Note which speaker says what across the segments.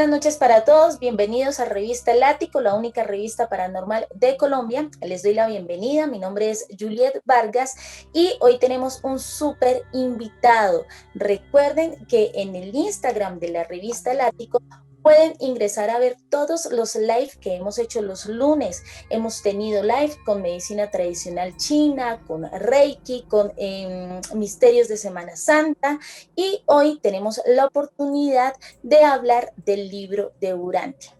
Speaker 1: buenas noches para todos. Bienvenidos a Revista El Ático, la única revista paranormal de Colombia. Les doy la bienvenida. Mi nombre es Juliet Vargas y hoy tenemos un súper invitado. Recuerden que en el Instagram de la revista El Ático pueden ingresar a ver todos los live que hemos hecho los lunes. Hemos tenido live con medicina tradicional china, con Reiki, con misterios de Semana Santa, y hoy tenemos la oportunidad de hablar del libro de Urantia.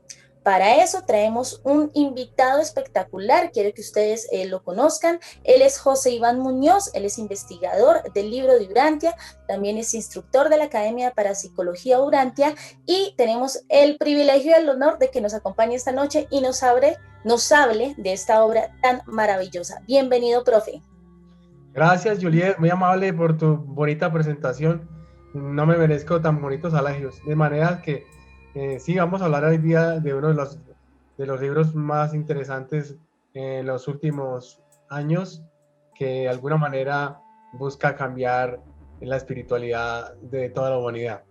Speaker 1: Para eso traemos un invitado espectacular, quiero que ustedes lo conozcan. Él es José Iván Muñoz, él es investigador del libro de Urantia, también es instructor de la Academia de Parapsicología Urantia, y tenemos el privilegio y el honor de que nos acompañe esta noche y nos hable de esta obra tan maravillosa. Bienvenido, profe.
Speaker 2: Gracias, Juliet, muy amable por tu bonita presentación. No me merezco tan bonitos halagios. De manera que sí, vamos a hablar hoy día de uno de los libros más interesantes en los últimos años, que de alguna manera busca cambiar la espiritualidad de toda la humanidad.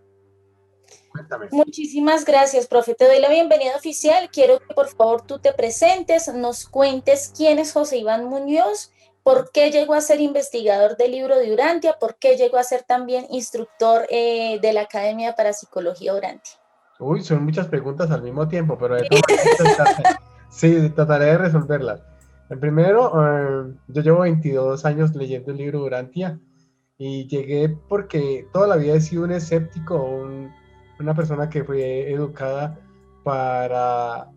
Speaker 2: Cuéntame.
Speaker 1: Muchísimas gracias, profe. Te doy la bienvenida oficial. Quiero que por favor tú te presentes, nos cuentes quién es José Iván Muñoz, por qué llegó a ser investigador del libro de Urantia, por qué llegó a ser también instructor de la Academia de Parapsicología Urantia.
Speaker 2: Uy, son muchas preguntas al mismo tiempo, pero de todas maneras, sí, trataré de resolverlas. En primero, yo llevo 22 años leyendo el libro de Urantia y llegué porque toda la vida he sido un escéptico, una persona que fue educada para,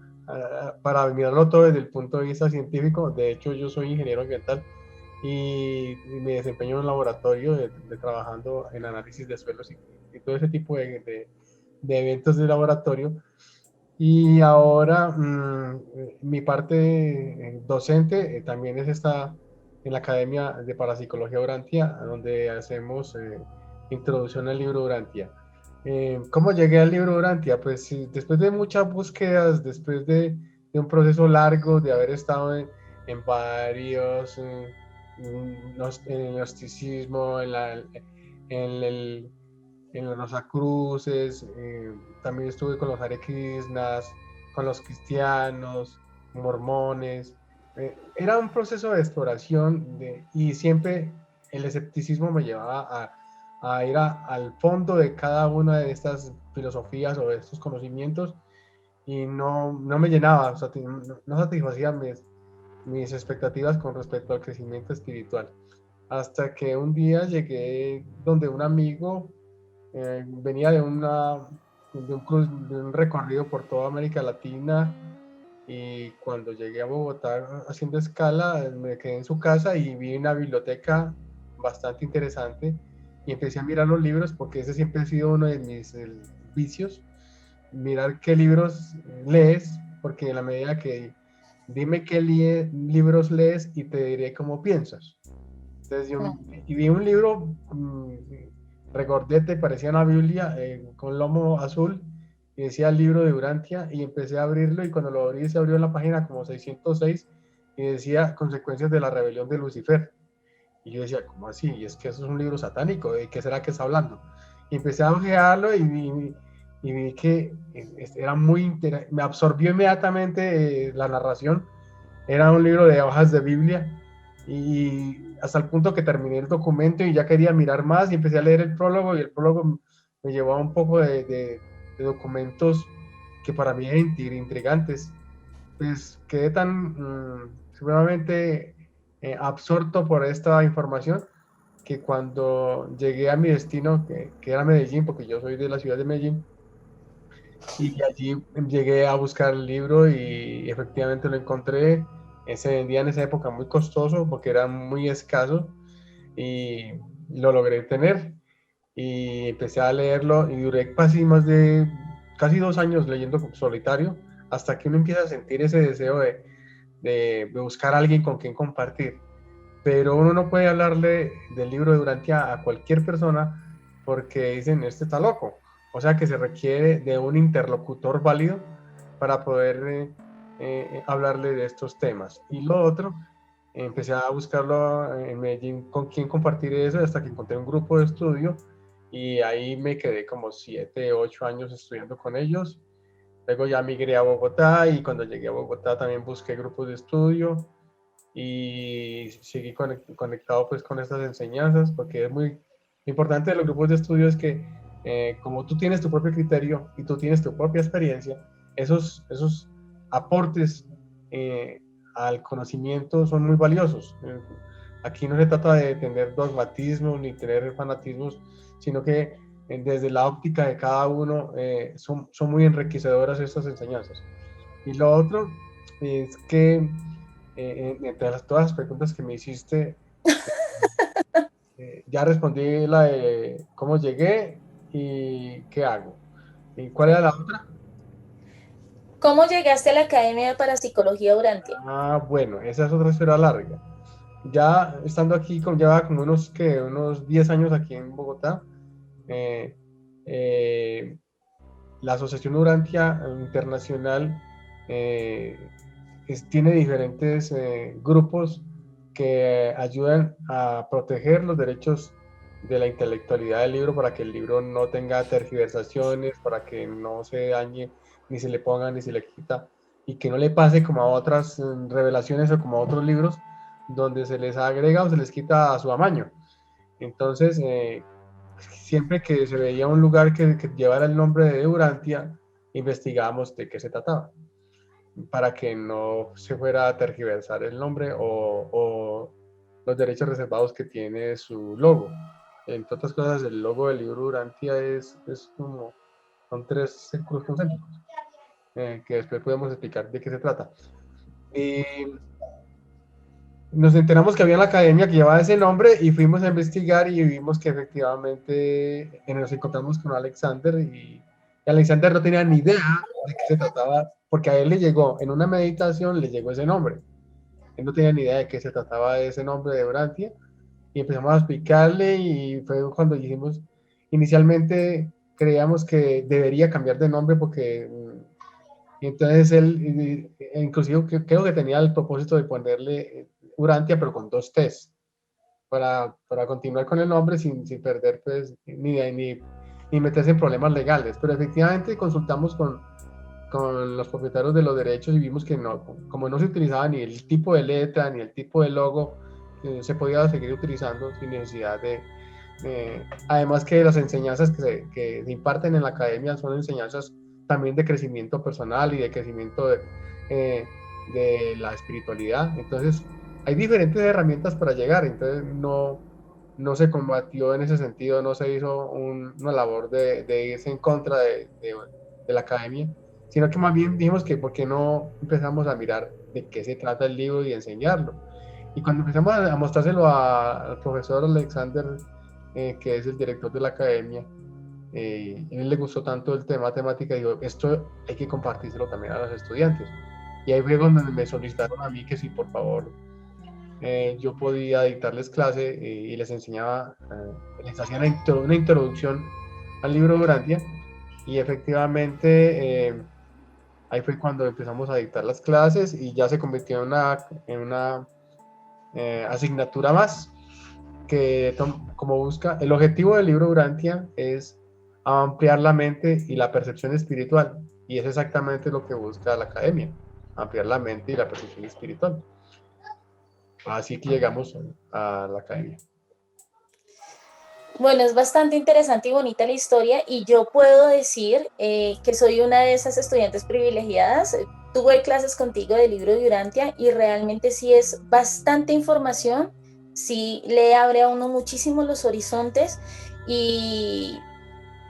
Speaker 2: para mirarlo todo desde el punto de vista científico. De hecho, yo soy ingeniero ambiental y me desempeño en un laboratorio trabajando en análisis de suelos y todo ese tipo de eventos de laboratorio. Y ahora mi parte docente también es esta en la Academia de Parapsicología Urantia, donde hacemos introducción al libro Urantia. ¿Cómo llegué al libro Urantia? Pues sí, después de muchas búsquedas, después de un proceso largo, de haber estado en varios, en el gnosticismo, en el en los Rosacruces, también estuve con los Hare Krishnas, con los cristianos, mormones. Era un proceso de exploración y siempre el escepticismo me llevaba a ir al fondo de cada una de estas filosofías o de estos conocimientos y no me llenaba, o sea, no satisfacía mis expectativas con respecto al crecimiento espiritual. Hasta que un día llegué donde un amigo venía de un recorrido por toda América Latina y cuando llegué a Bogotá haciendo escala me quedé en su casa y vi una biblioteca bastante interesante y empecé a mirar los libros porque ese siempre ha sido uno de mis vicios, mirar qué libros lees, porque en la medida que dime qué libros lees y te diré cómo piensas. Entonces yo y vi un libro regordete, parecía una Biblia con lomo azul y decía el libro de Urantia y empecé a abrirlo y cuando lo abrí se abrió en la página como 606 y decía consecuencias de la rebelión de Lucifer. Y yo decía, ¿cómo así? Y es que eso es un libro satánico, ¿de qué será que está hablando? Y empecé a ojearlo y vi que era me absorbió inmediatamente la narración. Era un libro de hojas de Biblia y hasta el punto que terminé el documento y ya quería mirar más y empecé a leer el prólogo y el prólogo me llevó a un poco de documentos que para mí eran intrigantes. Pues quedé tan supremamente absorto por esta información que cuando llegué a mi destino, que era Medellín, porque yo soy de la ciudad de Medellín, y allí llegué a buscar el libro y efectivamente lo encontré. Se vendía en esa época muy costoso porque era muy escaso y lo logré tener y empecé a leerlo y duré casi 2 años leyendo solitario hasta que uno empieza a sentir ese deseo de buscar a alguien con quien compartir. Pero uno no puede hablarle del libro de Durantia a cualquier persona porque dicen, este está loco. O sea que se requiere de un interlocutor válido para poder hablarle de estos temas. Y lo otro, empecé a buscarlo en Medellín con quién compartir eso hasta que encontré un grupo de estudio y ahí me quedé como 7, 8 años estudiando con ellos Luego ya migré a Bogotá y cuando llegué a Bogotá también busqué grupos de estudio y seguí conectado pues con estas enseñanzas, porque es muy importante de los grupos de estudio es que como tú tienes tu propio criterio y tú tienes tu propia experiencia, esos aportes eh, al conocimiento son muy valiosos. Aquí no se trata de tener dogmatismos ni tener fanatismos, sino que desde la óptica de cada uno son muy enriquecedoras estas enseñanzas. Y lo otro es que entre todas las preguntas que me hiciste, ya respondí la de cómo llegué y qué hago. ¿Y cuál era la otra?
Speaker 1: ¿Cómo llegaste a la Academia de Parapsicología Urantia?
Speaker 2: Ah, bueno, esa es otra historia larga. Ya estando aquí, ya como unos 10 años aquí en Bogotá, eh, eh, la Asociación Urantia Internacional eh, tiene diferentes grupos que ayudan a proteger los derechos de la intelectualidad del libro para que el libro no tenga tergiversaciones, para que no se dañe, ni se le ponga, ni se le quita, y que no le pase como a otras revelaciones o como a otros libros donde se les agrega o se les quita a su amaño. Entonces, siempre que se veía un lugar que llevara el nombre de Urantia, investigábamos de qué se trataba, para que no se fuera a tergiversar el nombre o los derechos reservados que tiene su logo. Entre otras cosas, el logo del libro Urantia es como, son 3 círculos concéntricos, que después podemos explicar de qué se trata. Y nos enteramos que había una academia que llevaba ese nombre y fuimos a investigar y vimos que efectivamente nos encontramos con Alexander y Alexander no tenía ni idea de qué se trataba, porque a él le llegó, en una meditación le llegó ese nombre. Él no tenía ni idea de qué se trataba de ese nombre de Brantia y empezamos a explicarle y fue cuando dijimos, inicialmente creíamos que debería cambiar de nombre porque y entonces él, inclusive creo que tenía el propósito de ponerle Urantia, pero con 2 T's, para continuar con el nombre sin perder, pues, ni meterse en problemas legales. Pero efectivamente consultamos con los propietarios de los derechos y vimos que no, como no se utilizaba ni el tipo de letra, ni el tipo de logo, se podía seguir utilizando sin necesidad además que las enseñanzas que se imparten en la academia son enseñanzas también de crecimiento personal y de crecimiento de la espiritualidad. Entonces, hay diferentes herramientas para llegar, entonces no se combatió en ese sentido, no se hizo una labor de irse en contra de la academia, sino que más bien dijimos que por qué no empezamos a mirar de qué se trata el libro y enseñarlo. Y cuando empezamos a mostrárselo al profesor Alexander, que es el director de la academia, a él le gustó tanto el tema matemática y dijo, esto hay que compartírselo también a los estudiantes. Y ahí fue donde me solicitaron a mí que si por favor yo podía dictarles clase y les enseñaba, les hacía una introducción al libro de Urantia y efectivamente ahí fue cuando empezamos a dictar las clases y ya se convirtió en una asignatura más que como busca, el objetivo del libro Urantia es ampliar la mente y la percepción espiritual, y es exactamente lo que busca la academia, ampliar la mente y la percepción espiritual. Así que llegamos a la academia.
Speaker 1: Bueno, es bastante interesante y bonita la historia y yo puedo decir que soy una de esas estudiantes privilegiadas. Tuve clases contigo del libro de Urantia y realmente sí es bastante información, sí le abre a uno muchísimo los horizontes y,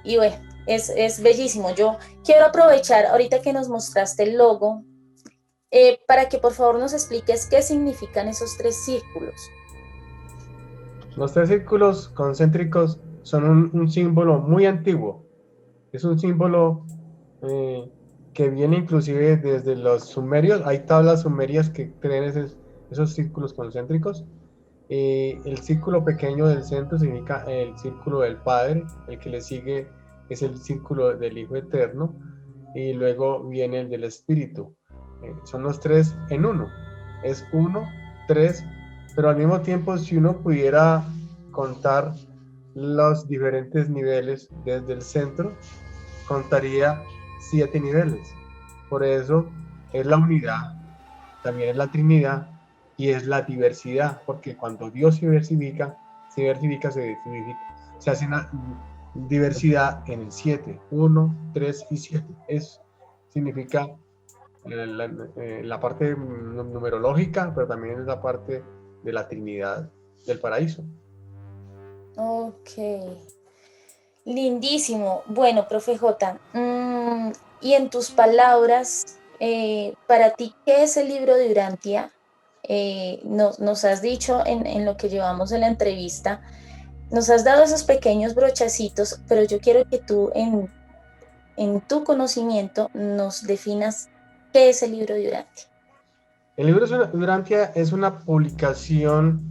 Speaker 1: y bueno, es bellísimo. Yo quiero aprovechar ahorita que nos mostraste el logo para que por favor nos expliques qué significan esos 3 círculos.
Speaker 2: Los 3 círculos concéntricos son un símbolo muy antiguo. Es un símbolo eh, que viene inclusive desde los sumerios. Hay tablas sumerias que tienen esos círculos concéntricos. El círculo pequeño del centro significa el círculo del Padre, el que le sigue es el círculo del Hijo Eterno y luego viene el del Espíritu. Son los 3 en uno. Es 1, 3, pero al mismo tiempo si uno pudiera contar los diferentes niveles desde el centro, contaría 7 niveles. Por eso es la unidad, también es la Trinidad y es la diversidad, porque cuando Dios se diversifica, se hace una diversidad en el 7, 1, 3 y 7. Eso significa la parte numerológica, pero también es la parte de la Trinidad del paraíso.
Speaker 1: Ok, lindísimo. Bueno, profe J, y en tus palabras, para ti, ¿qué es el libro de Urantia? Nos has dicho en lo que llevamos en la entrevista, nos has dado esos pequeños brochacitos, pero yo quiero que tú en tu conocimiento nos definas qué es el libro de Urantia.
Speaker 2: El libro de Urantia es una publicación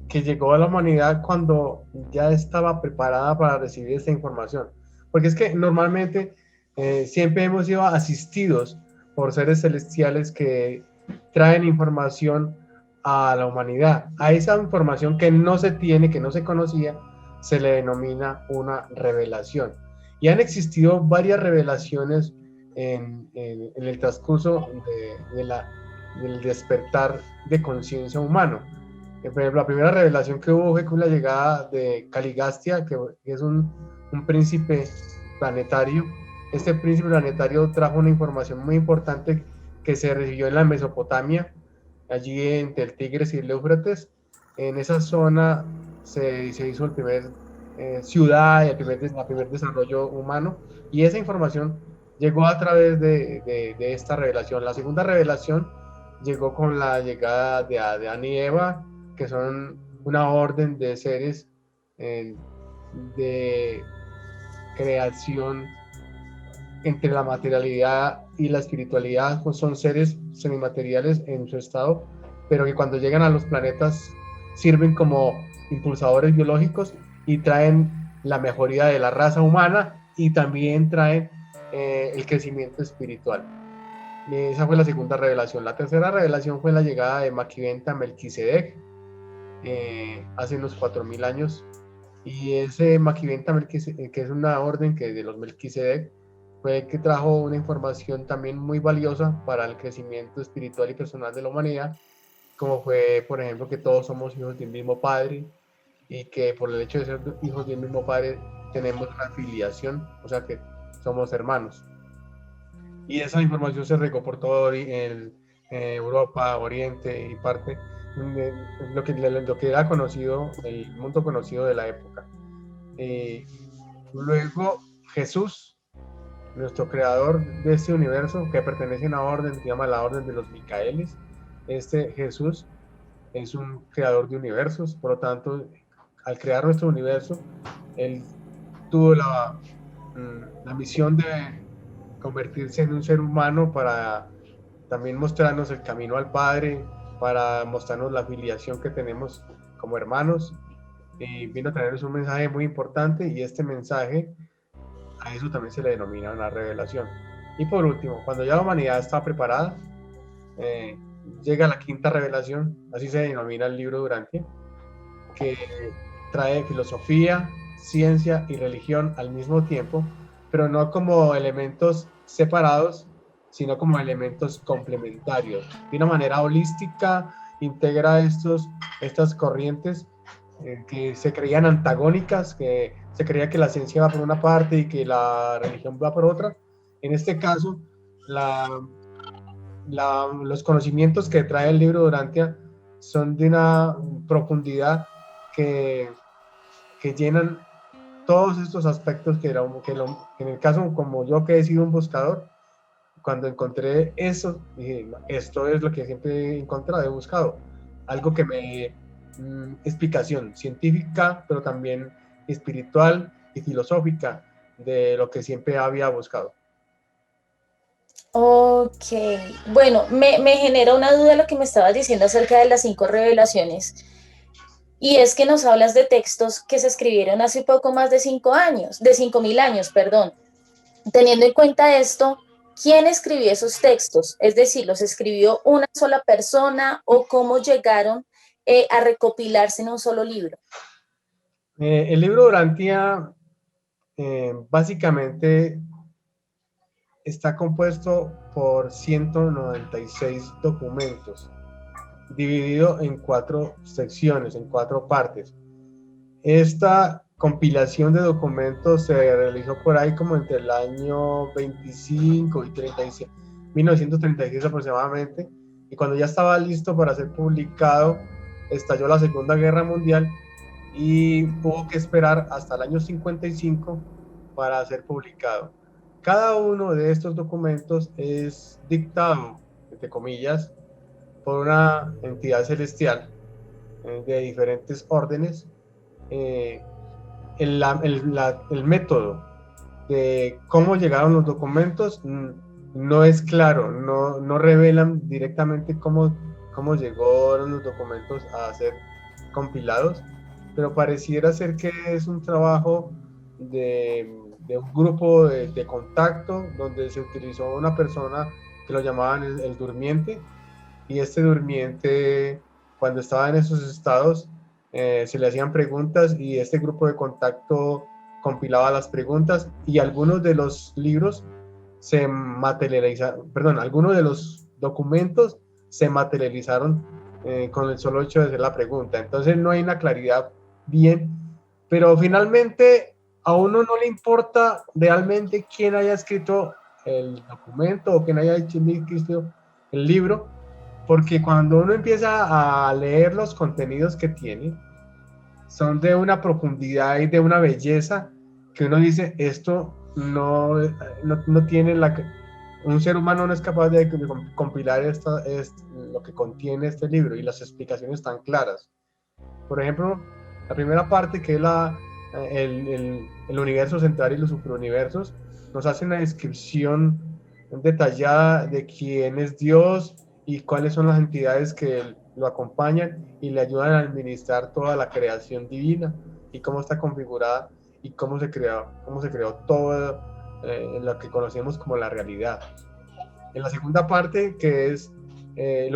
Speaker 2: que llegó a la humanidad cuando ya estaba preparada para recibir esta información. Porque es que normalmente siempre hemos sido asistidos por seres celestiales que traen información a la humanidad. A esa información que no se tiene, que no se conocía, se le denomina una revelación. Y han existido varias revelaciones en el transcurso del despertar de conciencia humano. Por ejemplo, la primera revelación que hubo fue con la llegada de Caligastia, que es un príncipe planetario. Este príncipe planetario trajo una información muy importante que se recibió en la Mesopotamia, allí entre el Tigris y el Éufrates. En esa zona se hizo el primer ciudad y el primer desarrollo humano, y esa información llegó a través de esta revelación. La segunda revelación llegó con la llegada de Adán y Eva, que son una orden de seres de creación entre la materialidad y la espiritualidad, pues son seres semimateriales en su estado, pero que cuando llegan a los planetas sirven como impulsadores biológicos y traen la mejoría de la raza humana y también traen el crecimiento espiritual. Esa fue la segunda revelación. La tercera revelación fue la llegada de Maquiventa Melquisedec hace unos 4000 años. Y ese Maquiventa Melquisedec, que es una orden que de los Melquisedec, fue el que trajo una información también muy valiosa para el crecimiento espiritual y personal de la humanidad, como fue, por ejemplo, que todos somos hijos del mismo Padre y que por el hecho de ser hijos del mismo Padre tenemos una filiación, o sea que somos hermanos. Y esa información se regó por todo Europa, Oriente y parte de lo que era conocido, el mundo conocido de la época. Luego Jesús, nuestro creador de este universo, que pertenece a una orden, se llama la Orden de los Micaeles. Este Jesús es un creador de universos, por lo tanto, al crear nuestro universo, él tuvo la misión de convertirse en un ser humano para también mostrarnos el camino al Padre, para mostrarnos la filiación que tenemos como hermanos, y vino a traernos un mensaje muy importante, y este mensaje, a eso también se le denomina una revelación. Y por último, cuando ya la humanidad está preparada, llega la quinta revelación, así se denomina el libro Durante, que trae filosofía, ciencia y religión al mismo tiempo, pero no como elementos separados, sino como elementos complementarios. De una manera holística, integra estas corrientes que se creían antagónicas, que se creía que la ciencia va por una parte y que la religión va por otra. En este caso, los conocimientos que trae el libro Durantia son de una profundidad que, que llenan todos estos aspectos en el caso como yo que he sido un buscador, cuando encontré eso, dije, esto es lo que siempre he encontrado, he buscado, algo que me explicación científica, pero también espiritual y filosófica de lo que siempre había buscado.
Speaker 1: Ok, bueno, me genera una duda lo que me estabas diciendo acerca de las 5 revelaciones. Y es que nos hablas de textos que se escribieron hace poco más de 5 años, de 5000 años, perdón. Teniendo en cuenta esto, ¿quién escribió esos textos? Es decir, ¿los escribió una sola persona o cómo llegaron a recopilarse en un solo libro?
Speaker 2: El libro Durantia básicamente está compuesto por 196 documentos, dividido en 4 secciones, en 4 partes. Esta compilación de documentos se realizó por ahí como entre el año 25 y 36, 1936 aproximadamente, y cuando ya estaba listo para ser publicado, estalló la Segunda Guerra Mundial y hubo que esperar hasta el año 55 para ser publicado. Cada uno de estos documentos es dictado, entre comillas, por una entidad celestial de diferentes órdenes. El método de cómo llegaron los documentos no es claro, no revelan directamente cómo llegaron los documentos a ser compilados, pero pareciera ser que es un trabajo de un grupo de contacto donde se utilizó una persona que lo llamaban el durmiente, y este durmiente, cuando estaba en esos estados, se le hacían preguntas y este grupo de contacto compilaba las preguntas, y algunos de los libros se materializaron, perdón, algunos de los documentos se materializaron con el solo hecho de hacer la pregunta. Entonces no hay una claridad bien, pero finalmente a uno no le importa realmente quién haya escrito el documento o quién haya escrito el libro, porque cuando uno empieza a leer los contenidos que tiene, son de una profundidad y de una belleza que uno dice, esto no tiene un ser humano no es capaz de compilar lo que contiene este libro, y las explicaciones están claras. Por ejemplo, la primera parte, que es el universo central y los superuniversos, nos hace una descripción detallada de quién es Dios y cuáles son las entidades que lo acompañan y le ayudan a administrar toda la creación divina y cómo está configurada y cómo se creó todo lo que conocemos como la realidad. En la segunda parte, que es el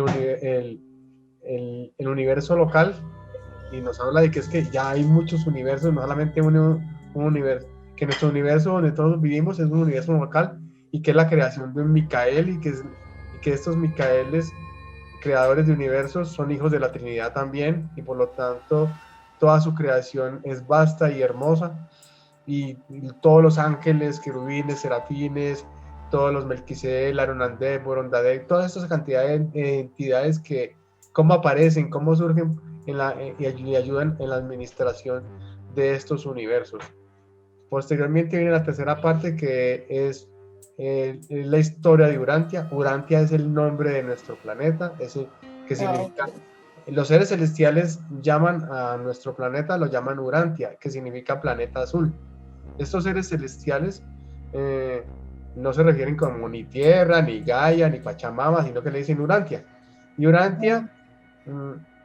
Speaker 2: universo local, y nos habla de que es que ya hay muchos universos, no solamente un universo, que nuestro universo donde todos vivimos es un universo local, y que es la creación de un Micael, y que estos Micaeles, creadores de universos, son hijos de la Trinidad también, y por lo tanto toda su creación es vasta y hermosa, y todos los ángeles, querubines, serafines, todos los Melquisedec, Aronandé, Borondadec, todas estas cantidades de entidades que cómo aparecen, cómo surgen y ayudan en la administración de estos universos. Posteriormente viene la tercera parte, que es la historia de Urantia. Urantia es el nombre de nuestro planeta, que significa, los seres celestiales llaman a nuestro planeta, lo llaman Urantia, que significa planeta azul. Estos seres celestiales no se refieren como ni Tierra, ni Gaia, ni Pachamama, sino que le dicen Urantia. Y Urantia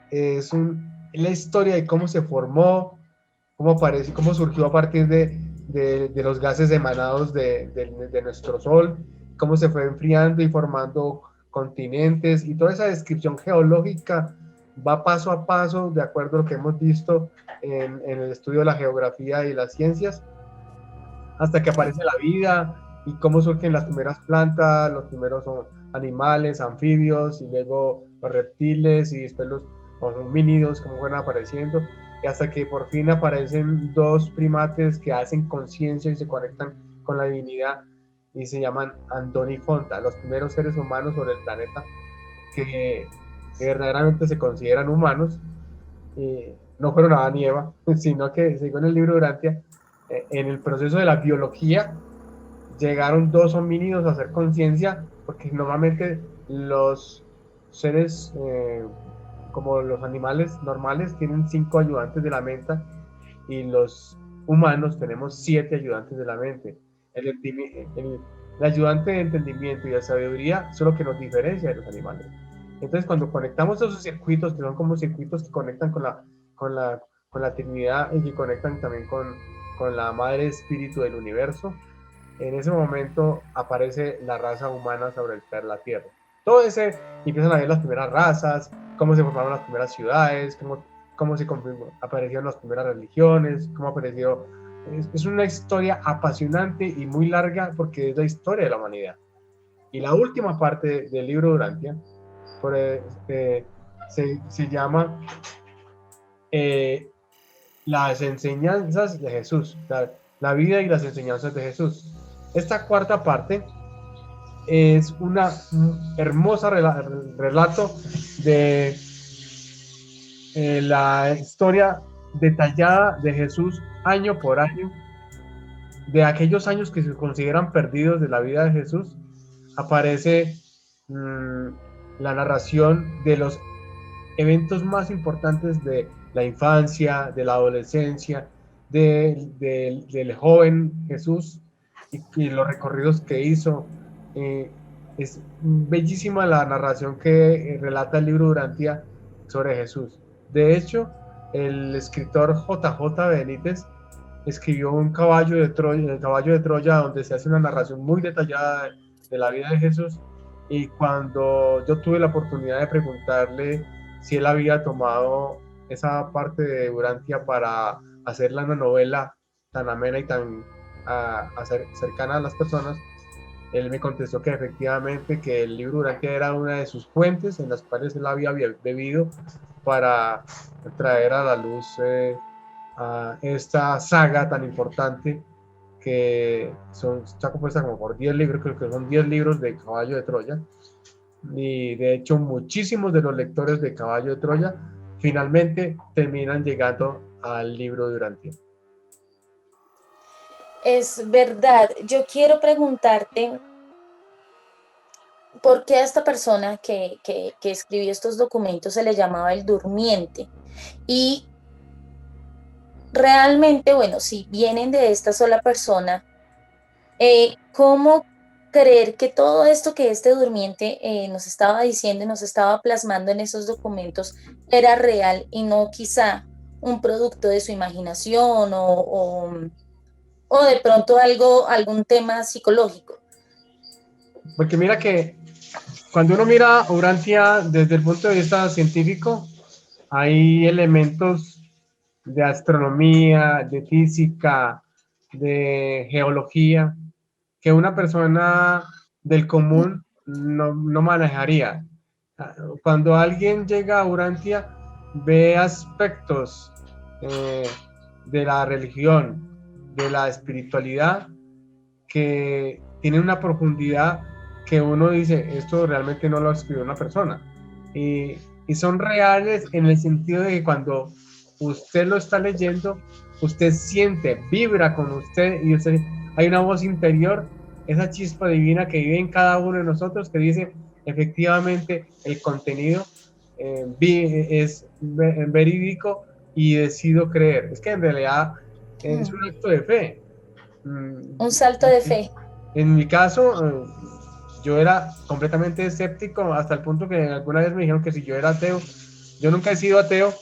Speaker 2: es la historia de cómo se formó, cómo aparece, cómo surgió a partir de los gases emanados de nuestro Sol, cómo se fue enfriando y formando continentes, y toda esa descripción geológica va paso a paso de acuerdo a lo que hemos visto en el estudio de la geografía y las ciencias, hasta que aparece la vida y cómo surgen las primeras plantas, los primeros animales, anfibios, y luego los reptiles, y después los homínidos, cómo fueron apareciendo, y hasta que por fin aparecen dos primates que hacen conciencia y se conectan con la divinidad, y se llaman Andón y Fonta, los primeros seres humanos sobre el planeta que verdaderamente se consideran humanos. No fueron Adán y Eva, sino que, según el libro de Urantia, en el proceso de la biología llegaron dos homínidos a hacer conciencia, porque normalmente los seres, como los animales normales, tienen 5 ayudantes de la mente, y los humanos tenemos 7 ayudantes de la mente. El ayudante de entendimiento y de sabiduría son lo que nos diferencia de los animales. Entonces, cuando conectamos esos circuitos, que son como circuitos que conectan con la Trinidad, y que conectan también con la madre espíritu del universo, en ese momento aparece la raza humana sobre la Tierra. Todo ese, empiezan a ver las primeras razas, cómo se formaron las primeras ciudades, cómo aparecieron las primeras religiones, cómo apareció. Es una historia apasionante y muy larga, porque es la historia de la humanidad. Y la última parte del libro Durantia se llama las enseñanzas de Jesús, la vida y las enseñanzas de Jesús. Esta cuarta parte es un hermoso relato de la historia detallada de Jesús año por año, de aquellos años que se consideran perdidos de la vida de Jesús. Aparece la narración de los eventos más importantes de la infancia, de la adolescencia, del joven Jesús y los recorridos que hizo. Es bellísima la narración que relata el libro Durantia sobre Jesús. De hecho, el escritor J.J. Benítez escribió un caballo de Troya, el caballo de Troya, donde se hace una narración muy detallada de la vida de Jesús. Y cuando yo tuve la oportunidad de preguntarle si él había tomado esa parte de Durantia para hacerla una novela tan amena y tan cercana a las personas, él me contestó que efectivamente que el libro Durantia era una de sus fuentes en las cuales él había bebido para traer a la luz a esta saga tan importante que está compuesta como por 10 libros, creo que son 10 libros de Caballo de Troya, y de hecho muchísimos de los lectores de Caballo de Troya finalmente terminan llegando al libro de Durantia.
Speaker 1: Es verdad, yo quiero preguntarte por qué a esta persona que escribió estos documentos se le llamaba el durmiente. Y realmente, bueno, si vienen de esta sola persona, ¿cómo creer que todo esto que este durmiente nos estaba diciendo y nos estaba plasmando en esos documentos era real y no quizá un producto de su imaginación o de pronto algún tema psicológico?
Speaker 2: Porque mira que cuando uno mira Urantia desde el punto de vista científico, hay elementos de astronomía, de física, de geología, que una persona del común no manejaría. Cuando alguien llega a Urantia, ve aspectos de la religión, de la espiritualidad, que tienen una profundidad que uno dice, esto realmente no lo escribió una persona. Y son reales en el sentido de que cuando usted lo está leyendo, usted siente, vibra con usted y usted, hay una voz interior, esa chispa divina que vive en cada uno de nosotros que dice, efectivamente, el contenido es verídico y decido creer. Es que en realidad es un acto de fe.
Speaker 1: Un salto de fe.
Speaker 2: En mi caso, yo era completamente escéptico hasta el punto que alguna vez me dijeron que si yo era ateo. Yo nunca he sido ateo,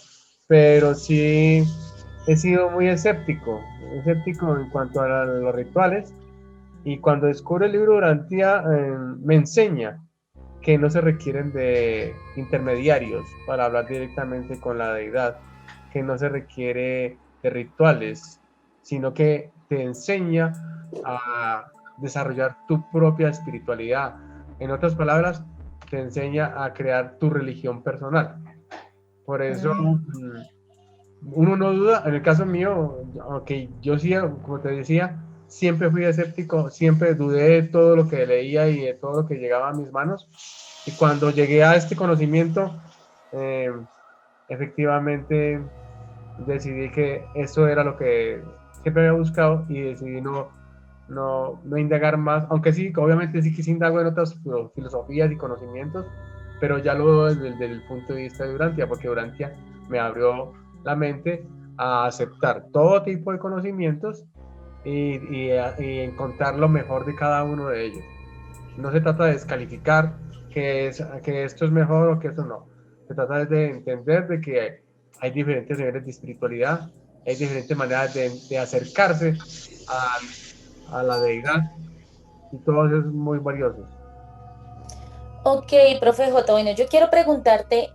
Speaker 2: pero sí he sido muy escéptico en cuanto a los rituales. Y cuando descubro el libro Durantia, me enseña que no se requieren de intermediarios para hablar directamente con la deidad, que no se requiere de rituales, sino que te enseña a desarrollar tu propia espiritualidad. En otras palabras, te enseña a crear tu religión personal. Por eso, uno no duda, en el caso mío, aunque yo sí, como te decía, siempre fui escéptico, siempre dudé de todo lo que leía y de todo lo que llegaba a mis manos. Y cuando llegué a este conocimiento, efectivamente decidí que eso era lo que siempre había buscado y decidí no indagar más, aunque sí, obviamente sí que sí indago en otras filosofías y conocimientos, pero ya lo veo desde el punto de vista de Durantia, porque Durantia me abrió la mente a aceptar todo tipo de conocimientos y encontrar lo mejor de cada uno de ellos. No se trata de descalificar que esto es mejor o que esto no. Se trata de entender de que hay diferentes niveles de espiritualidad, hay diferentes maneras de acercarse a la deidad y todo eso es muy valioso.
Speaker 1: Ok, profe J, bueno, yo quiero preguntarte,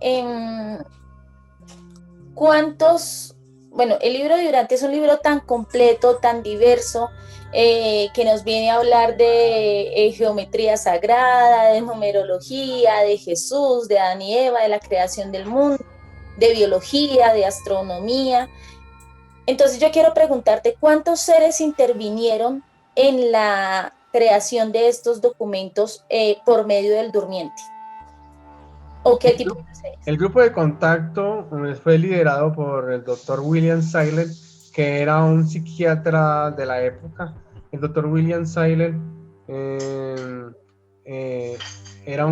Speaker 1: ¿cuántos, bueno, el libro de Durante es un libro tan completo, tan diverso, que nos viene a hablar de geometría sagrada, de numerología, de Jesús, de Adán y Eva, de la creación del mundo, de biología, de astronomía. Entonces yo quiero preguntarte, ¿cuántos seres intervinieron en la creación de estos documentos por medio del durmiente? ¿O qué
Speaker 2: El
Speaker 1: tipo
Speaker 2: grupo,
Speaker 1: de seres?
Speaker 2: el grupo de contacto fue liderado por el doctor William Seiler, que era un psiquiatra de la época. El doctor William Seiler eh, eh, era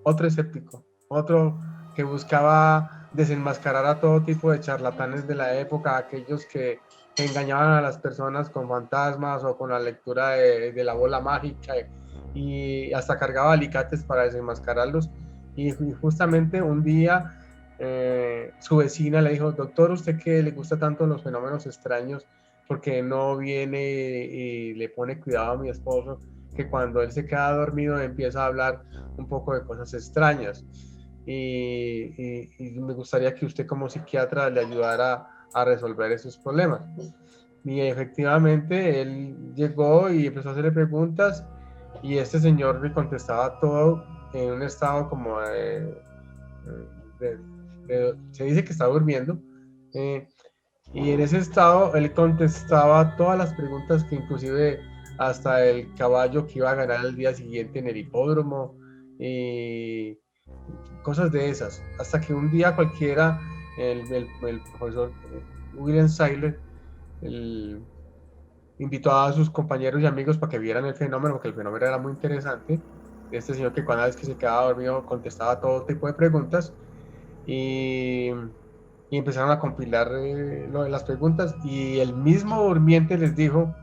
Speaker 2: otro escéptico, otro que buscaba desenmascarar a todo tipo de charlatanes de la época, aquellos que engañaban a las personas con fantasmas o con la lectura de la bola mágica, y hasta cargaba alicates para desenmascararlos. Y justamente un día su vecina le dijo: doctor, ¿usted que le gusta tanto los fenómenos extraños, porque no viene y le pone cuidado a mi esposo, que cuando él se queda dormido empieza a hablar un poco de cosas extrañas? Y me gustaría que usted como psiquiatra le ayudara a resolver esos problemas. Y efectivamente él llegó y empezó a hacerle preguntas, y este señor le contestaba todo en un estado como de, se dice que está durmiendo, eh, y en ese estado él contestaba todas las preguntas, que inclusive hasta el caballo que iba a ganar el día siguiente en el hipódromo, y cosas de esas, hasta que un día cualquiera el profesor William Seiler el, invitó a sus compañeros y amigos para que vieran el fenómeno, porque el fenómeno era muy interesante. Este señor que cada vez que se quedaba dormido contestaba todo tipo de preguntas, y, y empezaron a compilar las preguntas, y el mismo durmiente les dijo: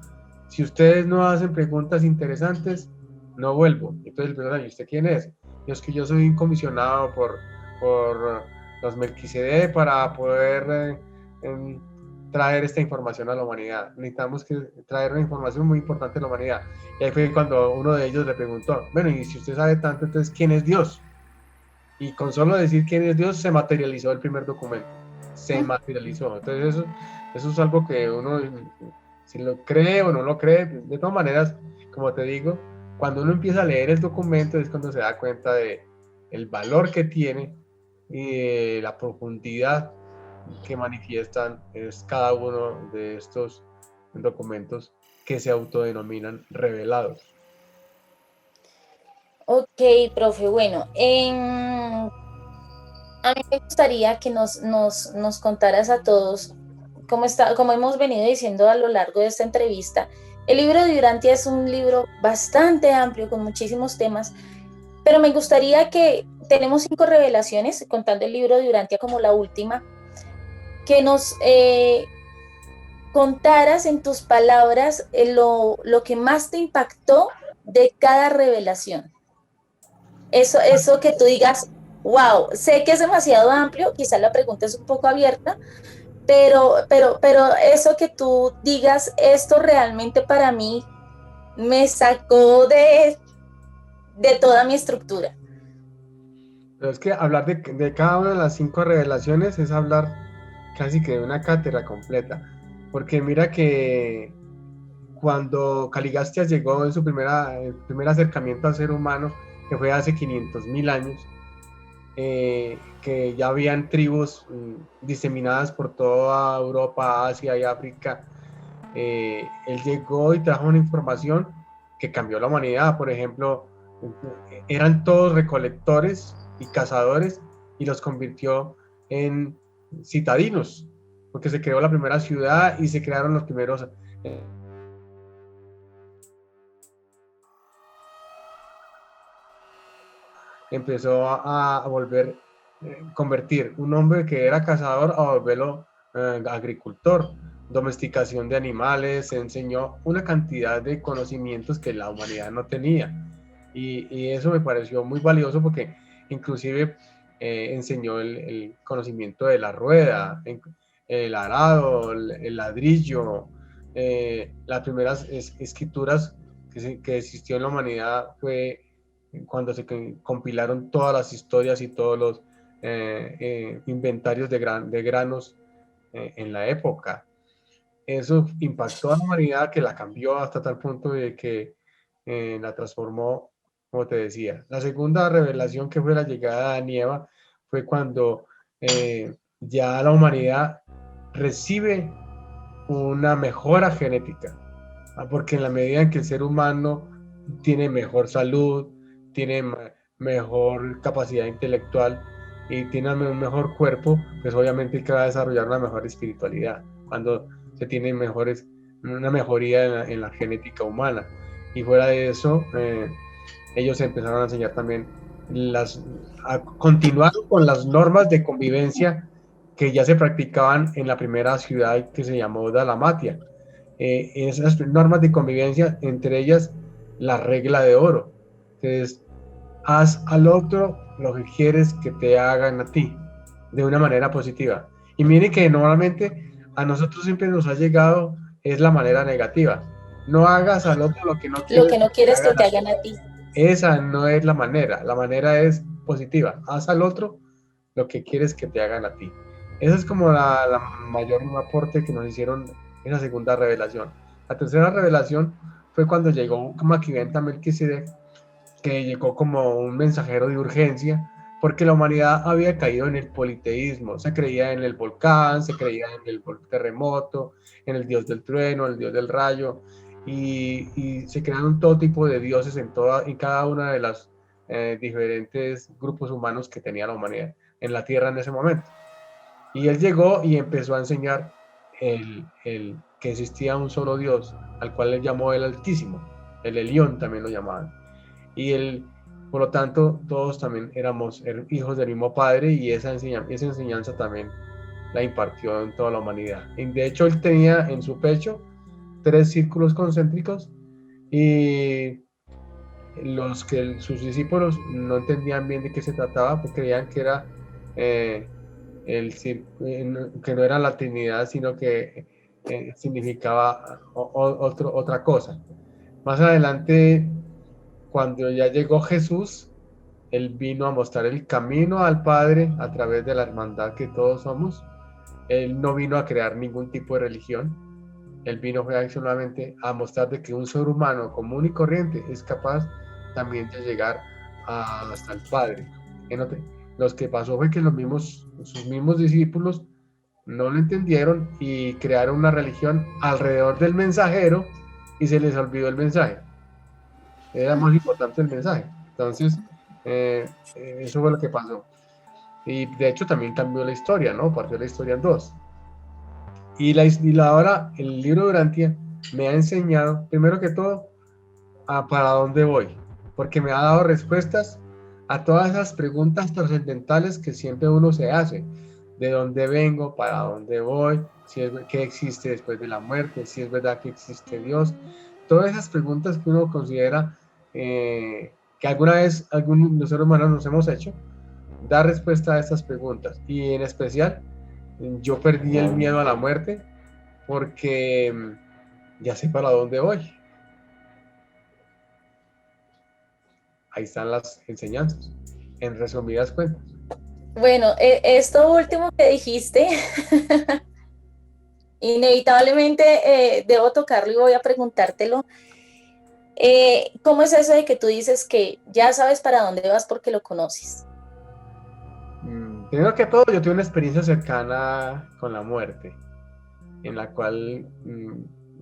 Speaker 2: si ustedes no hacen preguntas interesantes, no vuelvo. Entonces le preguntan: ¿y usted quién es? Y es que yo soy un comisionado por los Melquisedec para poder traer esta información a la humanidad. Necesitamos que traer una información muy importante a la humanidad. Y ahí fue cuando uno de ellos le preguntó: bueno, y si usted sabe tanto, entonces ¿quién es Dios? Y con solo decir quién es Dios se materializó el primer documento. Se materializó. Entonces eso es algo que uno, si lo cree o no lo cree, de todas maneras, como te digo, cuando uno empieza a leer el documento es cuando se da cuenta de el valor que tiene y de la profundidad que manifiestan es cada uno de estos documentos que se autodenominan revelados.
Speaker 1: Ok, profe, bueno, a mí me gustaría que nos contaras a todos, como hemos venido diciendo a lo largo de esta entrevista, el libro de Durantia es un libro bastante amplio, con muchísimos temas, pero me gustaría que tenemos 5 revelaciones, contando el libro de Durantia como la última, que nos contaras en tus palabras lo que más te impactó de cada revelación. Eso que tú digas, wow, sé que es demasiado amplio, quizá la pregunta es un poco abierta, pero eso que tú digas, esto realmente para mí me sacó de toda mi estructura.
Speaker 2: Pero es que hablar de cada una de las 5 revelaciones es hablar casi que de una cátedra completa. Porque mira que cuando Caligastia llegó en su el primer acercamiento al ser humano, que fue hace 500.000 años, que ya habían tribus diseminadas por toda Europa, Asia y África, él llegó y trajo una información que cambió la humanidad. Por ejemplo, eran todos recolectores y cazadores, y los convirtió en citadinos, porque se creó la primera ciudad y se crearon los primeros empezó a volver, convertir un hombre que era cazador a volverlo agricultor, domesticación de animales, se enseñó una cantidad de conocimientos que la humanidad no tenía. Y eso me pareció muy valioso, porque inclusive enseñó el conocimiento de la rueda, el arado, el ladrillo, las primeras escrituras que existió en la humanidad fue cuando se compilaron todas las historias y todos los inventarios de granos en la época. Eso impactó a la humanidad, que la cambió hasta tal punto de que la transformó, como te decía. La segunda revelación, que fue la llegada de Adán y Eva, fue cuando ya la humanidad recibe una mejora genética, porque en la medida en que el ser humano tiene mejor salud, tiene mejor capacidad intelectual y tiene un mejor cuerpo, pues obviamente que va a desarrollar una mejor espiritualidad, cuando se tiene una mejoría en la genética humana. Y fuera de eso, ellos empezaron a enseñar también a continuar con las normas de convivencia que ya se practicaban en la primera ciudad, que se llamó Dalmatia. Esas normas de convivencia, entre ellas la regla de oro. Entonces, haz al otro lo que quieres que te hagan a ti, de una manera positiva. Y mire que normalmente a nosotros siempre nos ha llegado es la manera negativa. No hagas al otro lo que no
Speaker 1: Lo
Speaker 2: quieres
Speaker 1: que
Speaker 2: que
Speaker 1: no
Speaker 2: te
Speaker 1: quieres que
Speaker 2: hagan
Speaker 1: te
Speaker 2: a ti.
Speaker 1: hagan a ti.
Speaker 2: Esa no es la manera es positiva. Haz al otro lo que quieres que te hagan a ti. Esa es como la mayor aporte que nos hicieron en la segunda revelación. La tercera revelación fue cuando llegó Maquiventa Melquisedec, que llegó como un mensajero de urgencia, porque la humanidad había caído en el politeísmo. Se creía en el volcán, se creía en el terremoto, en el dios del trueno, el dios del rayo, y se crearon todo tipo de dioses en cada una de las diferentes grupos humanos que tenía la humanidad en la tierra en ese momento. Y él llegó y empezó a enseñar que existía un solo Dios, al cual él llamó el Altísimo, el Elión también lo llamaban. Y él, por lo tanto, todos también éramos hijos del mismo Padre, y esa enseñanza también la impartió en toda la humanidad. Y de hecho, él tenía en su pecho 3 círculos concéntricos, y sus discípulos no entendían bien de qué se trataba, porque creían que era que no era la Trinidad, sino que significaba otra cosa. Más adelante, cuando ya llegó Jesús, él vino a mostrar el camino al Padre a través de la hermandad que todos somos. Él no vino a crear ningún tipo de religión. Él vino solamente a mostrar de que un ser humano común y corriente es capaz también de llegar hasta el Padre. Los que pasó fue que sus mismos discípulos no lo entendieron y crearon una religión alrededor del mensajero, y se les olvidó el mensaje. Era más importante el mensaje. Entonces, eso fue lo que pasó. Y de hecho también cambió la historia, ¿no? Partió la historia en dos. Ahora el libro de Urantia me ha enseñado, primero que todo, a para dónde voy, porque me ha dado respuestas a todas esas preguntas trascendentales que siempre uno se hace. ¿De dónde vengo? ¿Para dónde voy? ¿Qué existe después de la muerte? Si es verdad que existe Dios. Todas esas preguntas que uno considera que alguna vez algunos de los seres humanos nos hemos hecho, da respuesta a estas preguntas. Y en especial, yo perdí el miedo a la muerte, porque ya sé para dónde voy. Ahí están las enseñanzas, en resumidas cuentas.
Speaker 1: Bueno, esto último que dijiste, inevitablemente debo tocarlo y voy a preguntártelo. ¿Cómo es eso de que tú dices que ya sabes para dónde vas porque lo conoces?
Speaker 2: Primero que todo, yo tuve una experiencia cercana con la muerte, en la cual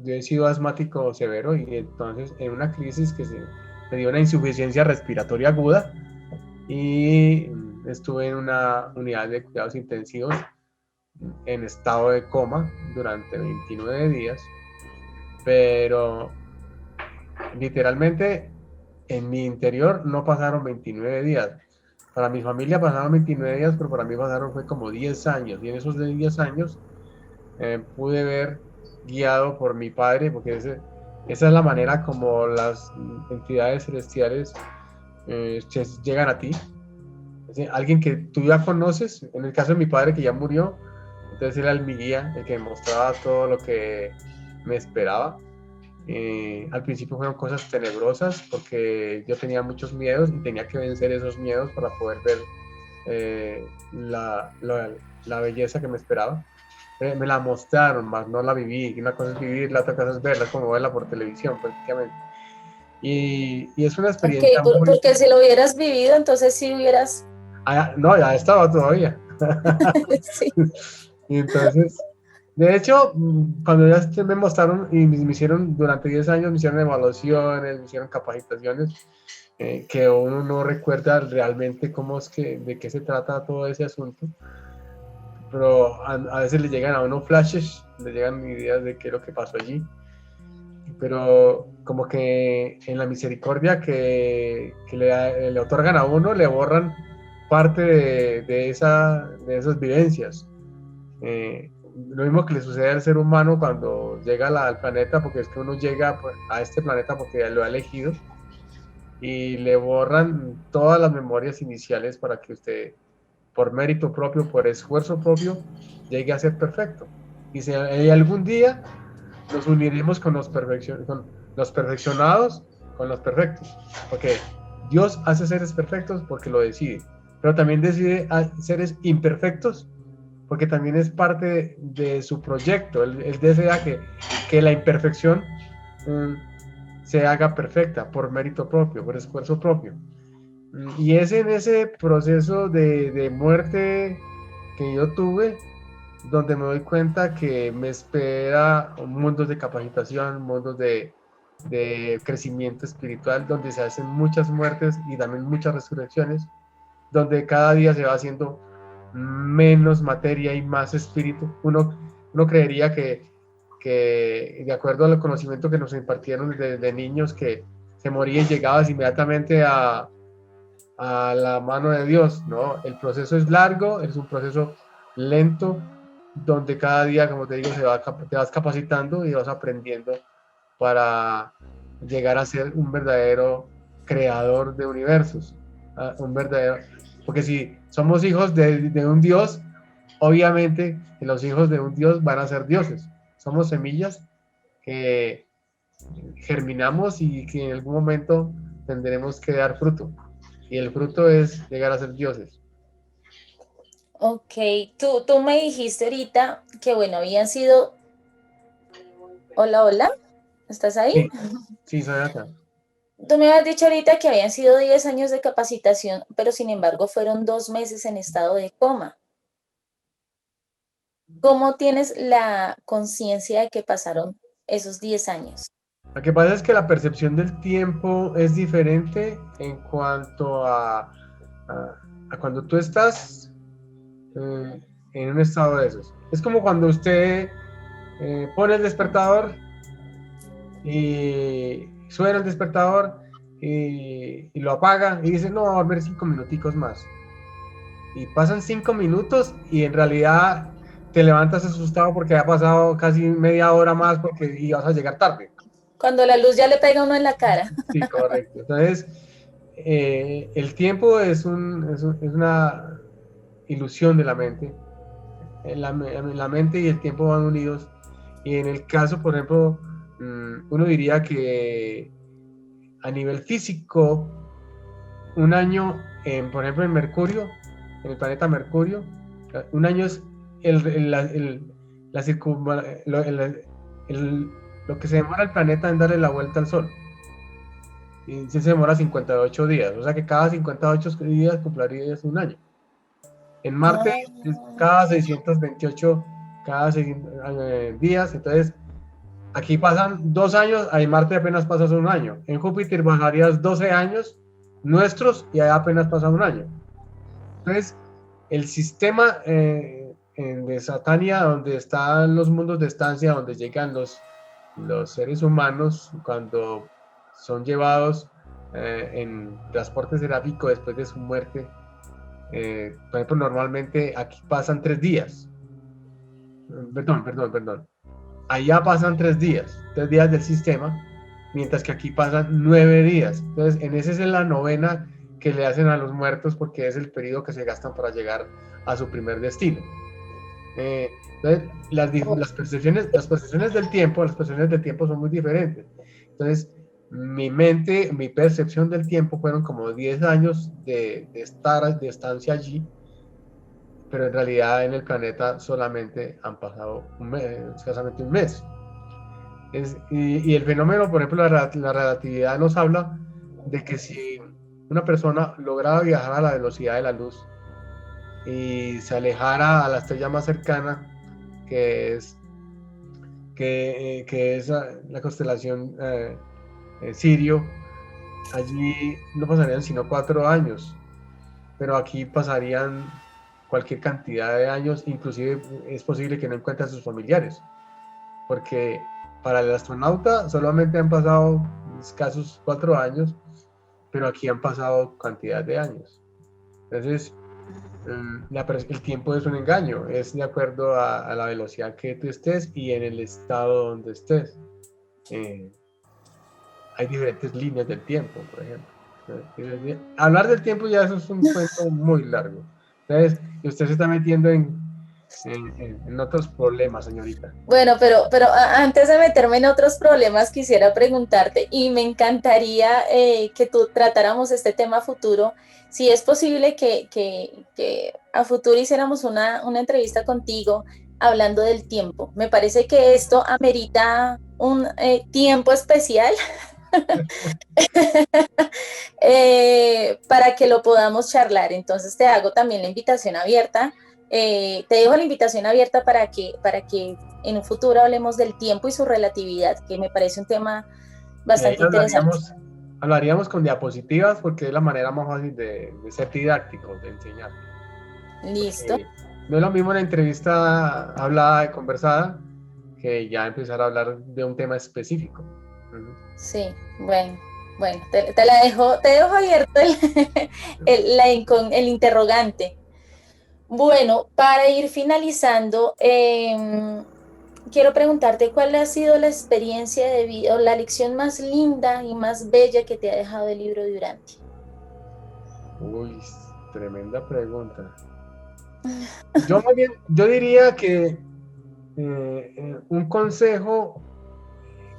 Speaker 2: yo he sido asmático severo, y entonces en una crisis me dio una insuficiencia respiratoria aguda, y estuve en una unidad de cuidados intensivos en estado de coma durante 29 días, pero literalmente en mi interior no pasaron 29 días. Para mi familia pasaron 29 días, pero para mí fue como 10 años. Y en esos 10 años pude ver, guiado por mi Padre, porque esa es la manera como las entidades celestiales llegan a ti. Alguien que tú ya conoces, en el caso de mi padre, que ya murió, entonces era mi guía, el que me mostraba todo lo que me esperaba. Al principio fueron cosas tenebrosas, porque yo tenía muchos miedos y tenía que vencer esos miedos para poder ver la belleza que me esperaba. me la mostraron, más no la viví. Una cosa es vivir, la otra cosa es verla, como verla por televisión prácticamente. Y es una
Speaker 1: Ok,
Speaker 2: experiencia muy...
Speaker 1: porque si lo hubieras vivido, entonces sí hubieras...
Speaker 2: no, ya estaba todavía.
Speaker 1: Sí.
Speaker 2: Y entonces, de hecho, cuando ya me mostraron y me hicieron, durante 10 años, me hicieron evaluaciones, me hicieron capacitaciones, que uno no recuerda realmente cómo es que, de qué se trata todo ese asunto, pero a veces le llegan a uno flashes, le llegan ideas de qué es lo que pasó allí, pero como que en la misericordia que le otorgan a uno, le borran parte de esas vivencias. Lo mismo que le sucede al ser humano cuando llega al planeta, porque es que uno llega pues, a este planeta porque lo ha elegido, y le borran todas las memorias iniciales para que usted, por mérito propio, por esfuerzo propio, llegue a ser perfecto. Y si algún día nos uniremos con con los perfeccionados, con los perfectos, porque Dios hace seres perfectos porque lo decide, pero también decide a seres imperfectos porque también es parte de su proyecto. Él desea que la imperfección se haga perfecta por mérito propio, por esfuerzo propio. Y es en ese proceso de muerte que yo tuve donde me doy cuenta que me espera mundos de capacitación, mundos de crecimiento espiritual, donde se hacen muchas muertes y también muchas resurrecciones, donde cada día se va haciendo menos materia y más espíritu. Uno creería que, de acuerdo al conocimiento que nos impartieron desde niños, que se moría y llegabas inmediatamente a la mano de Dios, ¿no? El proceso es largo, es un proceso lento, donde cada día, como te digo, te vas capacitando y vas aprendiendo para llegar a ser un verdadero creador de universos, un verdadero, porque si somos hijos de un Dios, obviamente que los hijos de un Dios van a ser dioses. Somos semillas que germinamos y que en algún momento tendremos que dar fruto. Y el fruto es llegar a ser dioses.
Speaker 1: Ok, tú me dijiste ahorita que, bueno, habían sido... Hola, hola, ¿estás ahí?
Speaker 2: Sí, sí, soy acá.
Speaker 1: Tú me has dicho ahorita que habían sido 10 años de capacitación, pero sin embargo fueron 2 meses en estado de coma. ¿Cómo tienes la conciencia de que pasaron esos 10 años?
Speaker 2: Lo que pasa es que la percepción del tiempo es diferente en cuanto a cuando tú estás en un estado de esos. Es como cuando usted pone el despertador y suena el despertador y lo apaga y dice, no, va a dormir 5 minuticos más. Y pasan 5 minutos y en realidad te levantas asustado porque ha pasado casi media hora más porque ibas a llegar tarde.
Speaker 1: Cuando la luz ya le pega a uno en la cara.
Speaker 2: Sí, correcto. Entonces, el tiempo es una ilusión de la mente. La mente y el tiempo van unidos. Y en el caso, por ejemplo, uno diría que a nivel físico, un año, por ejemplo, en Mercurio, en el planeta Mercurio, un año es la lo que se demora el planeta en darle la vuelta al Sol. Y se demora 58 días, o sea que cada 58 días cumpliría un año. En Marte es
Speaker 1: Ah,
Speaker 2: cada 628, cada días, entonces aquí pasan 2 años, en Marte apenas pasas un año. En Júpiter bajarías 12 años nuestros y allá apenas pasa un año. Entonces, el sistema de Satania, donde están los mundos de estancia, donde llegan los seres humanos cuando son llevados en transporte seráfico después de su muerte, por ejemplo, normalmente aquí pasan 3 días. Perdón. Allá pasan 3 días del sistema, mientras que aquí pasan 9 días. Entonces, en ese es la novena que le hacen a los muertos porque es el periodo que se gastan para llegar a su primer destino. Entonces,
Speaker 1: oh,
Speaker 2: las percepciones del tiempo son muy diferentes. Entonces, mi percepción del tiempo fueron como 10 años de estancia allí, pero en realidad en el planeta solamente han pasado un mes, escasamente un mes. Y el fenómeno, por ejemplo, la relatividad nos habla de que si una persona lograba viajar a la velocidad de la luz y se alejara a la estrella más cercana, que es, que es la constelación Sirio, allí no pasarían sino 4 años, pero aquí pasarían cualquier cantidad de años, inclusive es posible que no encuentre a sus familiares, porque para el astronauta solamente han pasado escasos 4 años, pero aquí han pasado cantidad de años. Entonces, el tiempo es un engaño, es de acuerdo a la velocidad que tú estés y en el estado donde estés. Hay diferentes líneas del tiempo, por ejemplo. Hablar del tiempo ya eso es un cuento muy largo. Entonces, usted se está metiendo en otros problemas, señorita.
Speaker 1: Bueno, pero antes de meterme en otros problemas, quisiera preguntarte, y me encantaría que tú tratáramos este tema a futuro, si es posible que a futuro hiciéramos una entrevista contigo hablando del tiempo. Me parece que esto amerita un tiempo especial para que lo podamos charlar. Entonces te hago también la invitación abierta. Te dejo la invitación abierta para que en un futuro hablemos del tiempo y su relatividad, que me parece un tema
Speaker 2: Y ahí
Speaker 1: bastante interesante.
Speaker 2: hablaríamos con diapositivas porque es la manera más fácil de ser didácticos, de enseñar.
Speaker 1: Listo.
Speaker 2: Porque no es lo mismo una entrevista hablada y conversada que ya empezar a hablar de un tema específico.
Speaker 1: Sí, bueno, te dejo abierto el interrogante. Bueno, para ir finalizando, quiero preguntarte cuál ha sido la experiencia de vida o la lección más linda y más bella que te ha dejado el libro de Urantia.
Speaker 2: Uy, tremenda pregunta. Yo diría que un consejo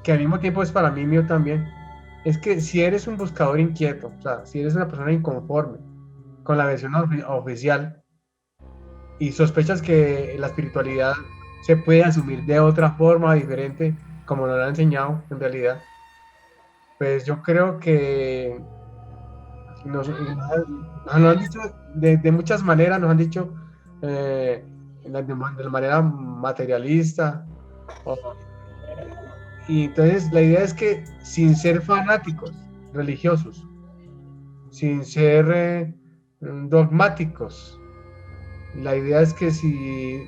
Speaker 2: que al mismo tiempo es para mí mío también, es que si eres un buscador inquieto, o sea, si eres una persona inconforme con la versión oficial y sospechas que la espiritualidad se puede asumir de otra forma diferente, como nos lo han enseñado en realidad, pues yo creo que nos lo han dicho de muchas maneras, nos han dicho de la manera materialista, o y entonces la idea es que sin ser fanáticos religiosos, sin ser dogmáticos, la idea es que si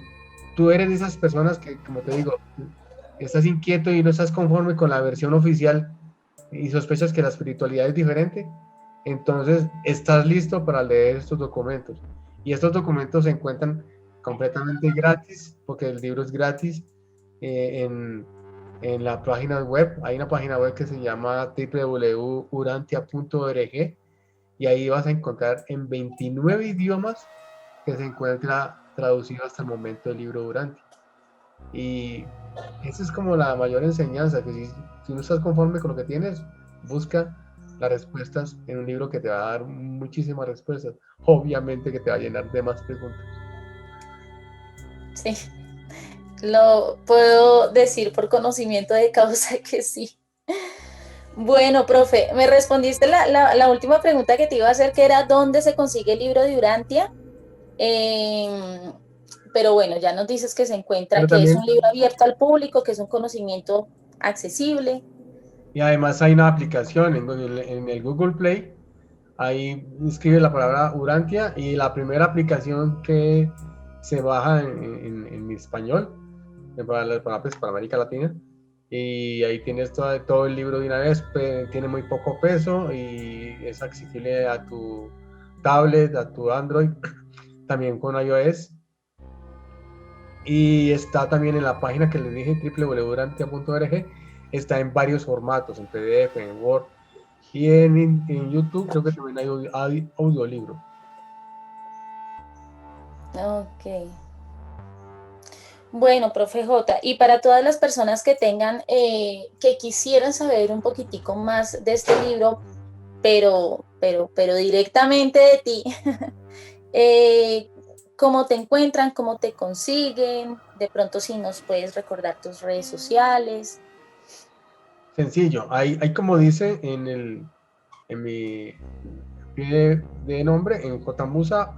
Speaker 2: tú eres de esas personas que, como te digo, estás inquieto y no estás conforme con la versión oficial y sospechas que la espiritualidad es diferente, entonces estás listo para leer estos documentos. Y estos documentos se encuentran completamente gratis, porque el libro es gratis, en la página web. Hay una página web que se llama www.urantia.org y ahí vas a encontrar en 29 idiomas que se encuentra traducido hasta el momento el libro Urantia. Y esa es como la mayor enseñanza, que si no estás conforme con lo que tienes, busca las respuestas en un libro que te va a dar muchísimas respuestas. Obviamente que te va a llenar de más preguntas.
Speaker 1: Sí, lo puedo decir por conocimiento de causa que sí. Bueno, profe, me respondiste la última pregunta que te iba a hacer, que era ¿dónde se consigue el libro de Urantia? Eh, pero bueno, ya nos dices que se encuentra,
Speaker 2: Pero
Speaker 1: que es un
Speaker 2: también,
Speaker 1: libro abierto al público, que es un conocimiento accesible.
Speaker 2: y además hay una aplicación en el Google Play. Ahí escribe la palabra Urantia y la primera aplicación que se baja en español, para América Latina. Y ahí tienes todo el libro de una vez, tiene muy poco peso y es accesible a tu tablet, a tu Android, también con iOS. Y está también en la página que les dije, www.urantia.org. Está en varios formatos, en PDF, en Word. Y en YouTube creo que también hay audiolibro.
Speaker 1: Ok. Bueno, profe J, y para todas las personas que tengan, que quisieran saber un poquitico más de este libro, pero directamente de ti, eh, cómo te encuentran, cómo te consiguen, de pronto si nos puedes recordar tus redes sociales.
Speaker 2: Sencillo, hay como dice en mi pie de nombre, en Jmusa,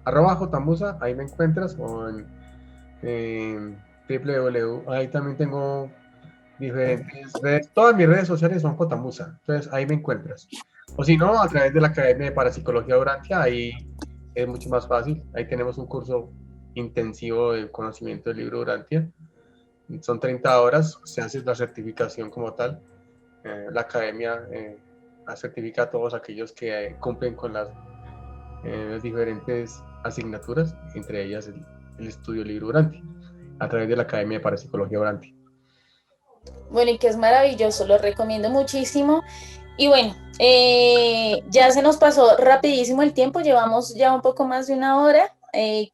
Speaker 2: @Jmusa, ahí me encuentras, o en www, ahí también tengo diferentes redes, todas mis redes sociales son Jmusa, entonces ahí me encuentras. O si no, a través de la Academia de Parapsicología Urantia, ahí es mucho más fácil, ahí tenemos un curso intensivo de conocimiento del libro Urantia, son 30 horas, se hace la certificación como tal, la Academia certifica a todos aquellos que cumplen con las diferentes asignaturas, entre ellas el estudio libro Urantia, a través de la Academia de Parapsicología Urantia.
Speaker 1: Bueno, y que es maravilloso, lo recomiendo muchísimo. Y bueno, ya se nos pasó rapidísimo el tiempo, llevamos ya un poco más de una hora.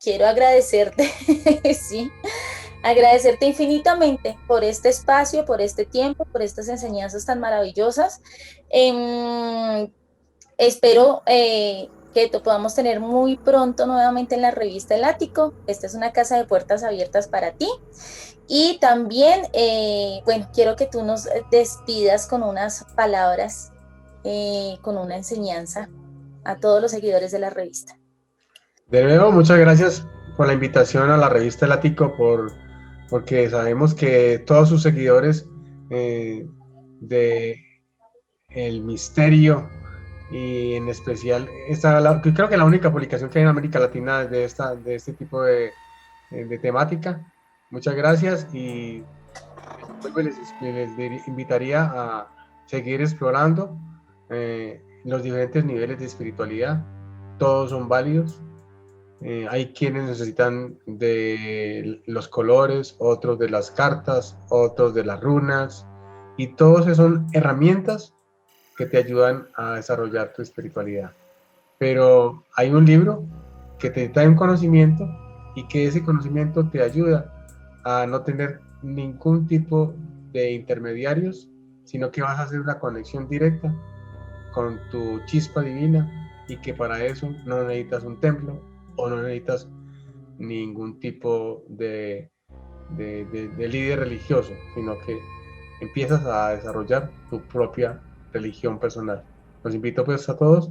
Speaker 1: Quiero agradecerte, sí, agradecerte infinitamente por este espacio, por este tiempo, por estas enseñanzas tan maravillosas. Espero que te podamos tener muy pronto nuevamente en la revista El Ático. Esta es una casa de puertas abiertas para ti. Y también, bueno, quiero que tú nos despidas con unas palabras, con una enseñanza a todos los seguidores de la revista.
Speaker 2: De nuevo, muchas gracias por la invitación a la revista El Ático, porque sabemos que todos sus seguidores de el misterio, y en especial creo que la única publicación que hay en América Latina de este tipo de temática. Muchas gracias y les invitaría a seguir explorando los diferentes niveles de espiritualidad. Todos son válidos. Hay quienes necesitan de los colores, otros de las cartas, otros de las runas, y todos son herramientas que te ayudan a desarrollar tu espiritualidad. Pero hay un libro que te trae un conocimiento y que ese conocimiento te ayuda a no tener ningún tipo de intermediarios, sino que vas a hacer una conexión directa con tu chispa divina, y que para eso no necesitas un templo o no necesitas ningún tipo de líder religioso, sino que empiezas a desarrollar tu propia religión personal. Los invito pues a todos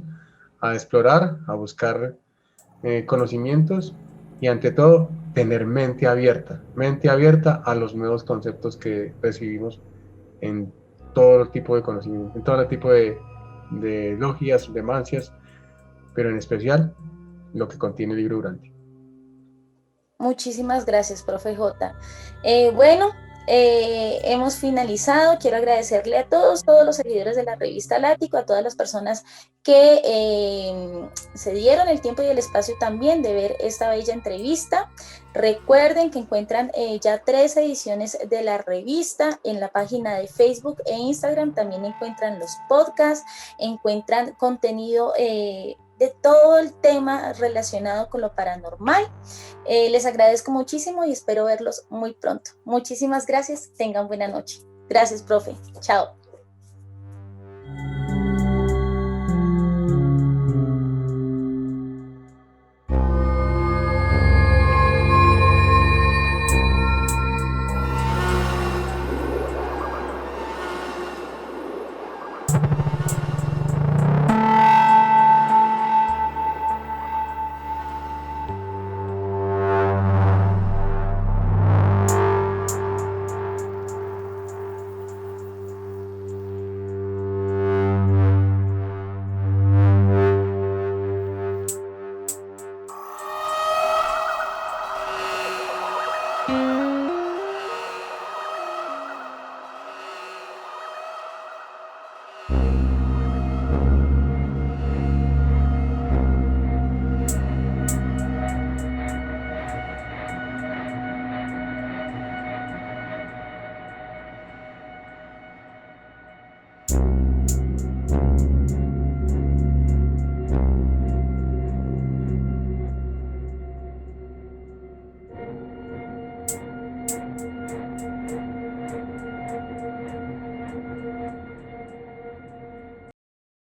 Speaker 2: a explorar, a buscar conocimientos y ante todo tener mente abierta a los nuevos conceptos que recibimos en todo tipo de conocimiento, en todo tipo de logias, de mancias, pero en especial lo que contiene el libro Urantia.
Speaker 1: Muchísimas gracias, profe J. Bueno, hemos finalizado. Quiero agradecerle a todos los seguidores de la revista Lático, a todas las personas que se dieron el tiempo y el espacio también de ver esta bella entrevista. Recuerden que encuentran ya 3 ediciones de la revista en la página de Facebook e Instagram. También encuentran los podcasts, encuentran contenido de todo el tema relacionado con lo paranormal. Les agradezco muchísimo y espero verlos muy pronto. Muchísimas gracias. Tengan buena noche. Gracias, profe. Chao.